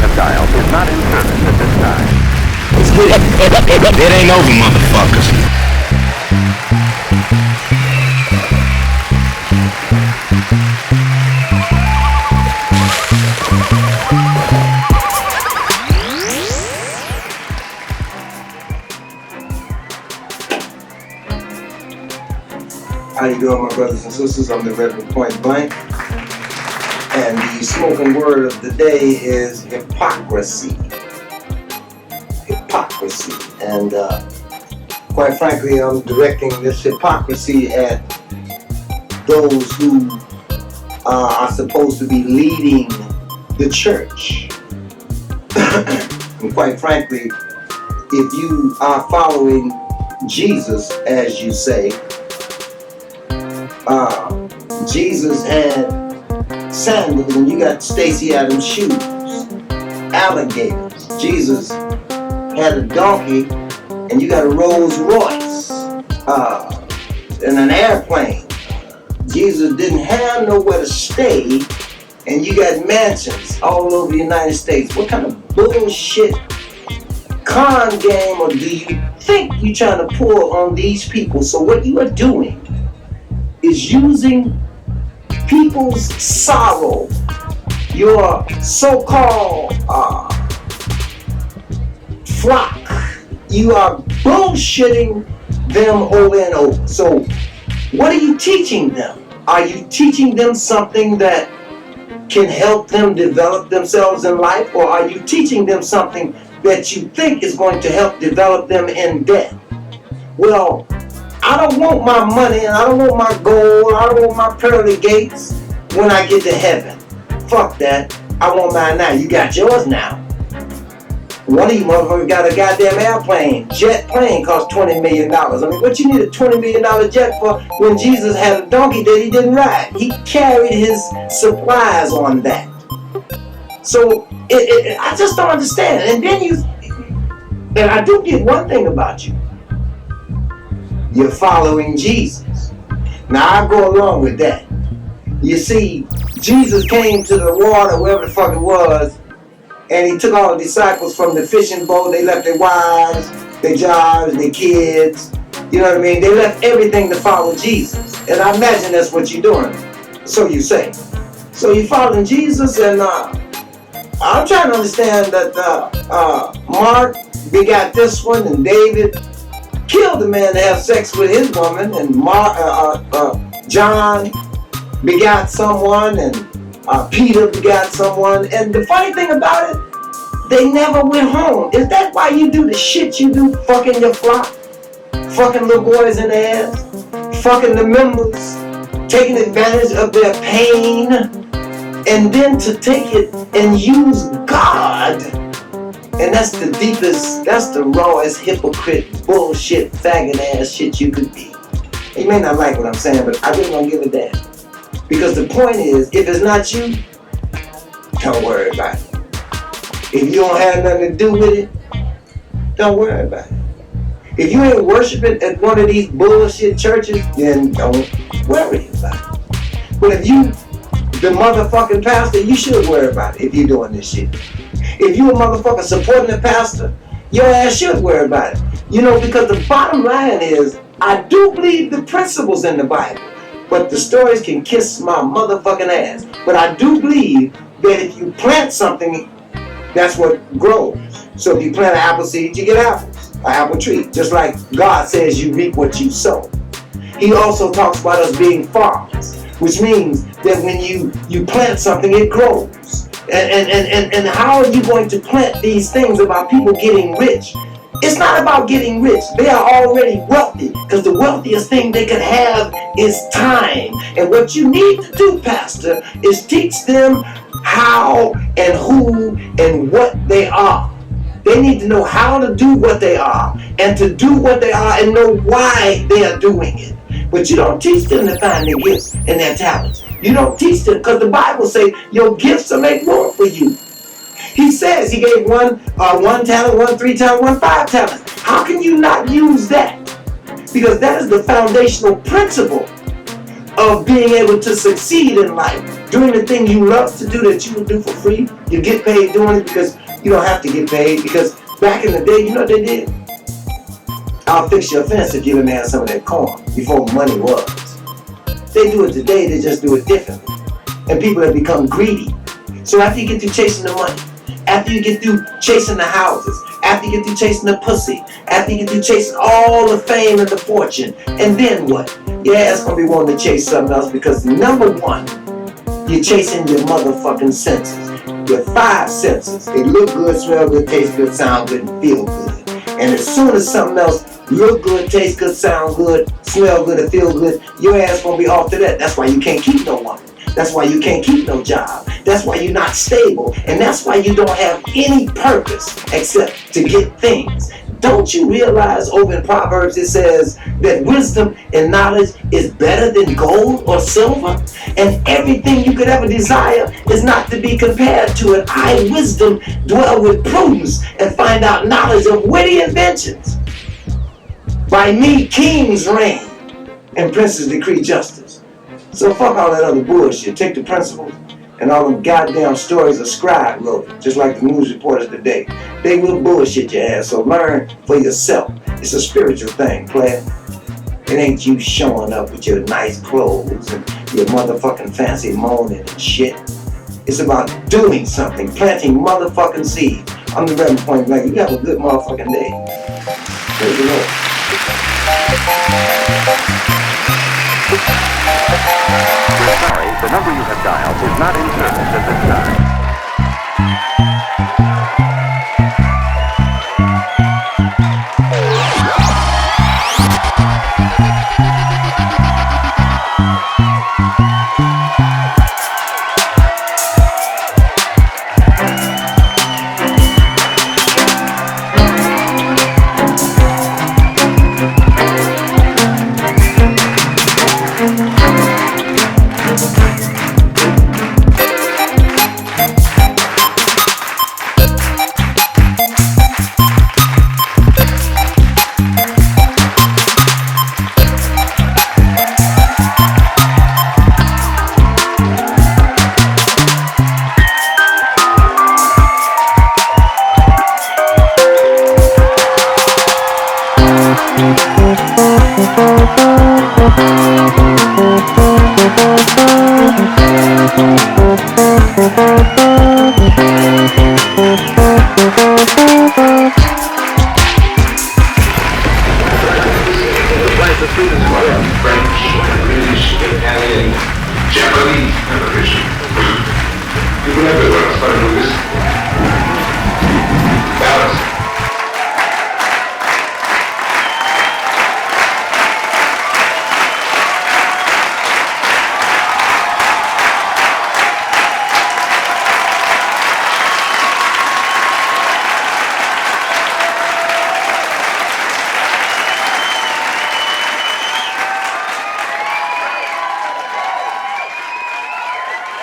have dialed is not in service at this time. It ain't over, motherfuckers. How you doing, my brothers and sisters? I'm the Reverend Point Blank. And the spoken word of the day is hypocrisy. Hypocrisy. And quite frankly, I'm directing this hypocrisy at those who are supposed to be leading the church. And quite frankly, if you are following Jesus, as you say, Jesus had sandals and you got Stacey Adams shoes, alligators. Jesus had a donkey and you got a Rolls Royce, and an airplane. Jesus didn't have nowhere to stay and you got mansions all over the United States. What kind of bullshit con game or do you think you're trying to pull on these people? So what you are doing is using people's sorrow, your so-called flock. You are bullshitting them over and over. So what are you teaching them? Are you teaching them something that can help them develop themselves in life, or are you teaching them something that you think is going to help develop them in death? Well, I don't want my money and I don't want my gold, I don't want my pearly gates when I get to heaven. Fuck that. I want mine now. You got yours now. One of you motherfuckers got a goddamn airplane. Jet plane costs $20 million. I mean, what you need a $20 million jet for when Jesus had a donkey that he didn't ride? He carried his supplies on that. So, I just don't understand. And then and I do get one thing about you. You're following Jesus. Now I go along with that. You see, Jesus came to the water, wherever the fuck it was, and he took all the disciples from the fishing boat. They left their wives, their jobs, their kids. You know what I mean? They left everything to follow Jesus. And I imagine that's what you're doing. So you say. So you're following Jesus, and I'm trying to understand that Mark begot this one, and David killed the man to have sex with his woman, and John begot someone, and Peter begot someone. And the funny thing about it, they never went home. Is that why you do the shit you do, fucking your flock, fucking little boys in the ass, fucking the members, taking advantage of their pain, and then to take it and use God? And that's the deepest, that's the rawest hypocrite, bullshit, faggot ass shit you could be. You may not like what I'm saying, but I really don't give a damn. Because the point is, if it's not you, don't worry about it. If you don't have nothing to do with it, don't worry about it. If you ain't worshiping at one of these bullshit churches, then don't worry about it. But if you, the motherfucking pastor, you should worry about it if you're doing this shit. If you a motherfucker supporting the pastor, your ass should worry about it. You know, because the bottom line is, I do believe the principles in the Bible, but the stories can kiss my motherfucking ass. But I do believe that if you plant something, that's what grows. So if you plant an apple seed, you get apples, an apple tree. Just like God says you reap what you sow. He also talks about us being farmers, which means that when you plant something, it grows. And how are you going to plant these things about people getting rich? It's not about getting rich. They are already wealthy, because the wealthiest thing they can have is time. And what you need to do, Pastor, is teach them how and who and what they are. They need to know how to do what they are, and to do what they are and know why they are doing it. But you don't teach them to find their gifts and their talents. You don't teach them, because the Bible says your gifts will make room for you. He says he gave one talent, one 3 talents, one 5 talents. How can you not use that? Because that is the foundational principle of being able to succeed in life, doing the thing you love to do that you would do for free. You get paid doing it because you don't have to get paid. Because back in the day, you know what they did? I'll fix your fence if you let me have some of that corn, before money was. They do it today, they just do it differently. And people have become greedy. So after you get through chasing the money, after you get through chasing the houses, after you get through chasing the pussy, after you get through chasing all the fame and the fortune, and then what? Your ass gonna be wanting to chase something else, because number one, you're chasing your motherfucking senses. Your 5 senses. They look good, smell good, taste good, sound good, and feel good. And as soon as something else look good, taste good, sound good, smell good, and feel good, your ass gonna be off to that. That's why you can't keep no woman. That's why you can't keep no job. That's why you're not stable. And that's why you don't have any purpose except to get things. Don't you realize over in Proverbs it says that wisdom and knowledge is better than gold or silver? And everything you could ever desire is not to be compared to it. I, wisdom, dwell with prudence and find out knowledge of witty inventions. By me, kings reign and princes decree justice. So fuck all that other bullshit. Take the principles and all them goddamn stories a scribe wrote, just like the news reporters today. They will bullshit your ass, so learn for yourself. It's a spiritual thing, player. It ain't you showing up with your nice clothes and your motherfucking fancy moaning and shit. It's about doing something, planting motherfucking seeds. I'm the Reverend Point Blank. You have a good motherfucking day. Praise the Lord. We're sorry, the number you have dialed is not in service at this time. French, English, Italian, Japanese television.